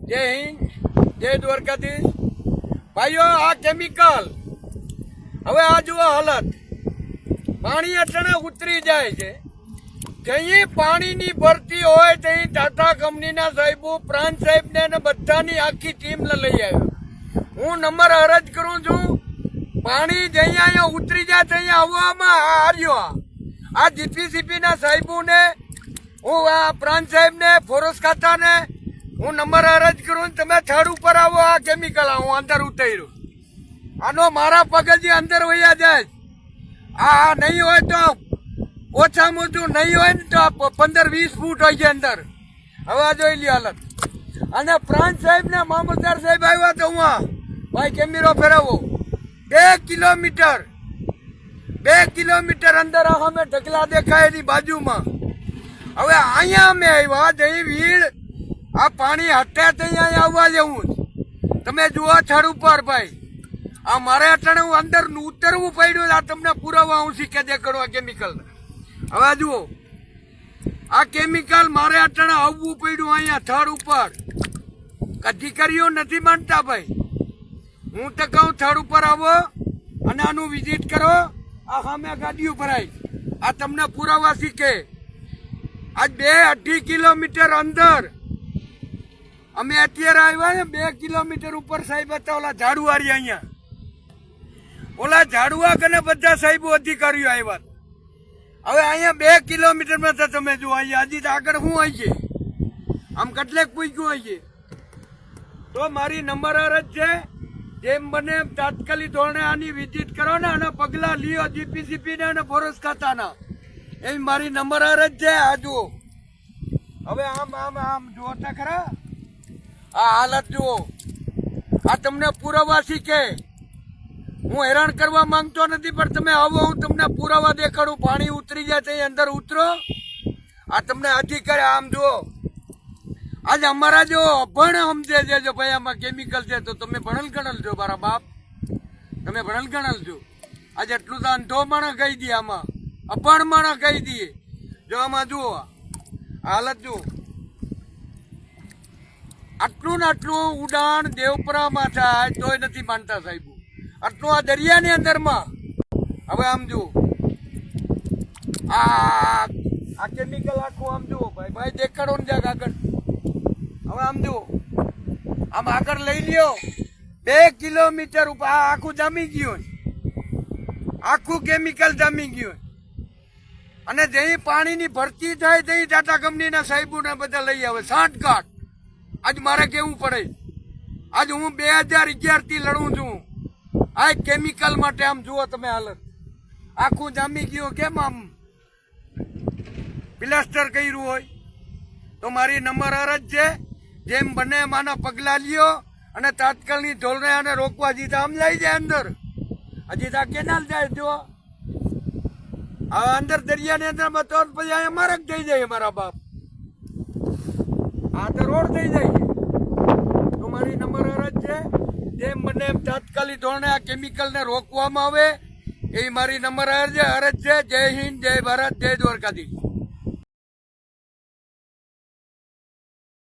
જય હિન્દ, જય દ્વારકાધીશ. ભાઈઓ, આ કેમિકલ હવે આ જુઓ હાલત, પાણી અટણે ઉતરી જાય છે. જઈ પાણીની ભરતી હોય ત્યાં ટાટા કંપનીના સાહેબો, પ્રાંત સાહેબને ને બધાની આખી ટીમને લઈ આવ્યો. હું નંબર અરજ કરું છું, પાણી જઈ અહીંયા ઉતરી જાય ત્યાં આવવામાં હાર્યો. આ જીપીસીપીના સાહેબોને, હું આ પ્રાંત સાહેબને, ફોરેસ્ટ ખાતાને હું નંબર અરજ કરું, તમે થડ ઉપર આવો. આ કેમિકલ હું અંદર ઉતાર્યું, આનો મારા પગથી અંદર વયા જાય. આ નહીં હોય તો ઓછામાં ઓછું નહીં હોય ને તો 15-20 ફૂટ હોય છે અંદર. હવે આ જોઈ લી હાલત. અને પ્રાંત સાહેબ ને મામલતદાર સાહેબ આવ્યા તો હું ભાઈ કેમેરો ફેરવો. 2 કિલોમીટર અંદર અમે ઢગલા દેખાય એની બાજુમાં. હવે અહીંયા અમે આવ્યા જઈ વીડ, આ પાણી હટે ત્યાં આવવા જેવું. તમે જુઓ થડ ઉપર ભાઈ, આ મારે અટાણે હું અંદર ઉતરવું પડ્યું. આ તમને પુરાવા હું શીખે દેખાડો આ કેમિકલ. હવે જુઓ, આ કેમિકલ મારે અટાણે આવવું પડ્યું અહીંયા થડ ઉપર. અધિકારીઓ નથી માનતા ભાઈ. હું તો કહું થડ ઉપર આવો અને આનું વિઝિટ કરો. આ સામે ગાડીઓ ભરાય, આ તમને પુરાવા શીખે. આજ 2-2.5 કિલોમીટર અંદર અમે અત્યારે આવ્યા ને. 2 કિલોમીટર ઉપર સાહેબ હતા ઓલા ઝાડુવાળી અહીંયા. ઓલા ઝાડુવા કને બધા સાહેબો અધિકારીઓ આવ્યા. હવે અહીંયા 2 કિલોમીટરમાં તો તમે જુઓ, અહીંયા હજી તો આગળ શું હોય છે, આમ કેટલેક પૂછ્યું હોય છે. તો મારી નંબર અરજ છે, જેમ બને એમ તાત્કાલિક ધોરણે આની વિઝિટ કરો ને અને પગલાં લ્યો જીપીસીપી ને અને ફોરેસ્ટ ખાતાના. એવી મારી નંબર અરજ છે. આ જુઓ, હવે આમ જુઓ તો ખરા આ હાલત જુઓ. આ તમને પુરાવા શીખે. હું હેરાન કરવા માંગતો નથી, પણ તમે આવો, હું તમને પુરાવા દેખાડું. પાણી ઉતરી જાય તો અંદર ઉતરો. આ તમને અધિકારી આમ જુઓ. આજે અમારા જો અભણ સમજે છે, જો ભાઈ આમાં કેમિકલ છે, તો તમે ભણલ ગણલ છો મારા બાપ, તમે ભણલ ગણલ છો. આજે એટલું તો અંધો માણસ કહી દે, આમાં અભણ માણસ કહી દઈએ. જો આમાં જુઓ હાલત જુઓ. આટલું ને આટલું ઉડાણ દેવપરામાં થાય તોય નથી માનતા સાહેબો. આટલું આ દરિયાની અંદરમાં. હવે આમ જુઓ, આ કેમિકલ આખું આમ જુઓ ભાઈ દેખાડો ને જાગ આગળ. હવે આમ જુઓ, આમ આગળ લઈ લ્યો. 2 કિલોમીટર ઉપર આ આખું જામી ગયું, આખું કેમિકલ જામી ગયું. અને જઈ પાણીની ભરતી થાય ત્યાં ટાટા કંપનીના સાહેબોને બધા લઈ આવે સાંઠગાંઠ. આજ મારે કેવું પડે. આજ હું 2011 થી લડું છું આ કેમિકલ માટે. આમ જુઓ તમે હાલત, આખું જામી ગયું. કેમ આમ પ્લાસ્ટર કર્યું હોય. તો મારી નંબર અરજ છે, જેમ બને એમ આના પગલા લ્યો અને તાત્કાલિક ધોરણે આને રોકવા. હજી તો આમ લઈ જાય અંદર, હજી તો આ કેનાલ જાય. જો આ અંદર દરિયાની અંદર તો પછી અહીંયા માર્ગ થઈ જાય મારા બાપ. આ તો રોડ થઈ જાય. તો મારી નંબર અરજ છે, જેમ બને એમ તાત્કાલિક ધોરણે આ કેમિકલને રોકવામાં આવે એવી મારી નંબર અરજ છે. જય હિન્દ, જય ભારત, જય દ્વારકાધીશ.